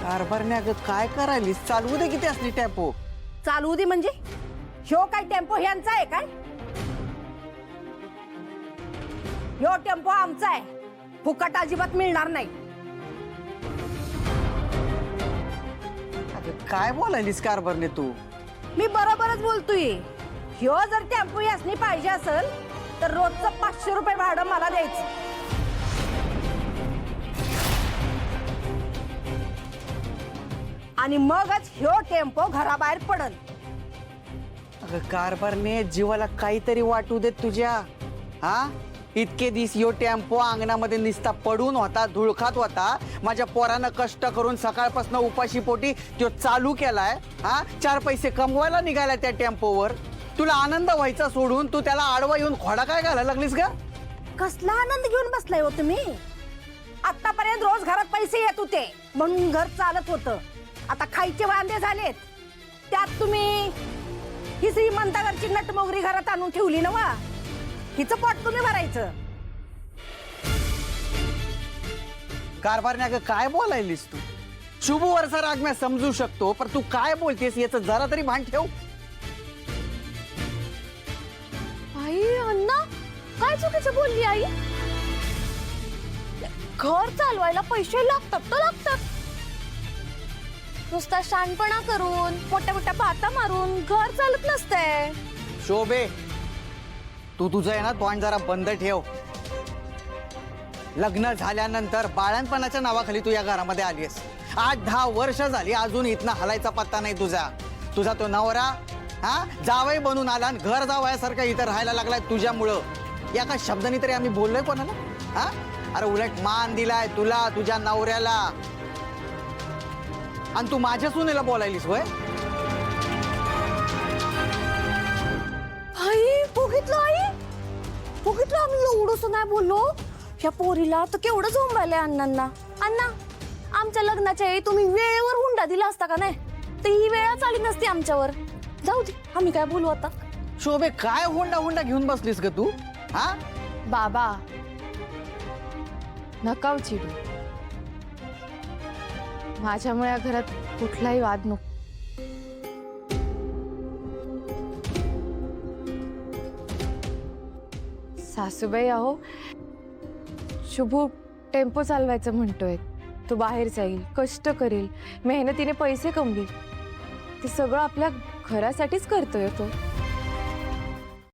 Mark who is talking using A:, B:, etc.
A: कारभारण्या ग काय करायलीस? चालवू दे किती असली टेम्पो.
B: चालवू दे म्हणजे ह्यो काय टेम्पो ह्यांचा आहे काय? ह्यो टेम्पो आमचा आहे, फुकट अजिबात मिळणार नाही.
A: अगं काय बोलायलीस कारभारने तू?
B: मी बरोबरच बोलतोय. ह्यो जर टेम्पो यासनी पाहिजे असेल तर रोजचं 500 रुपये भाडं मला द्यायचं. आणि मगच ह्यो टेम्पो घराबाहेर पडल.
A: अगं कारभारने जीवाला काहीतरी वाटू देत तुझ्या. हा इतके दिस यो टेम्पो अंगणामध्ये निस्ता पडून होता, धुळखात होता. माझ्या पोरानं कष्ट करून सकाळपासून उपाशी पोटी तो चालू केलाय. हा 4 पैसे कमवायला निघाला त्या टेम्पोवर. तुला आनंद व्हायचा सोडून तू त्याला आडवा येऊन खोडा काय घालायला लागलीस का?
B: कसला आनंद घेऊन बसलाय हो तुम्ही? आतापर्यंत रोज घरात पैसे येत होते म्हणून घर चालत होतं. आता खायचे वांदे झालेत, त्यात तुम्ही ही श्रीमंताघरची नटमोगरी घरात आणून ठेवली ना वा. हिचं पोट तुम्ही भरायचं.
A: कारभारने अगं काय बोलायलीस तू? शुभ वर्षा राग मी समजू शकतो, पण तू काय बोलतेस याचं जरा तरी भान ठेव.
C: आई अण्णा काय चुकीचं बोलली आई? घर चालवायला पैसे लागतात तर लागतात. नुसता शानपणा करून मोठ्या मोठ्या बाता मारून घर चालत नसतंय.
A: शोभे तू तुझं आहे ना तोंड जरा बंद ठेव. लग्न झाल्यानंतर बाळणपणाच्या नावाखाली तू या घरामध्ये आलीस. 8-10 वर्ष झाली, अजून इथनं हलायचा पत्ता नाही तुझा. तुझा तो नवरा हा जावई बनून आला आणि घर जावयासारखा इथं राहायला लागलाय तुझ्यामुळं. या का शब्दानी तरी आम्ही बोललोय कोणाला? हा अरे उलट मान दिलाय तुला तुझ्या नवऱ्याला, आणि तू माझ्या सुनेला बोलायलीस होय?
C: आई बघितलं आई, बघितलं आम्ही एवढंच नाही बोललो. या पोरीला तर केवढं झोंबायलंय अण्णांना. अण्णा आमच्या लग्नाच्या वेळी तुम्ही वेळेवर हुंडा दिला असता का नाही, तर ही वेळच आली नसती आमच्यावर. जाऊ दे, आम्ही काय बोलू आता.
A: शोभे काय हुंडा घेऊन बसलीस ग तू? हा
C: बाबा नका चिडू, माझ्यामुळे या घरात कुठलाही वाद नको. सासूबाई अहो, शुभू टेम्पो चालवायचं म्हणतोय. तो बाहेर जाईल, कष्ट करेल, मेहनतीने पैसे कमवेल. ते सगळं आपल्या घरासाठीच करतोय तो.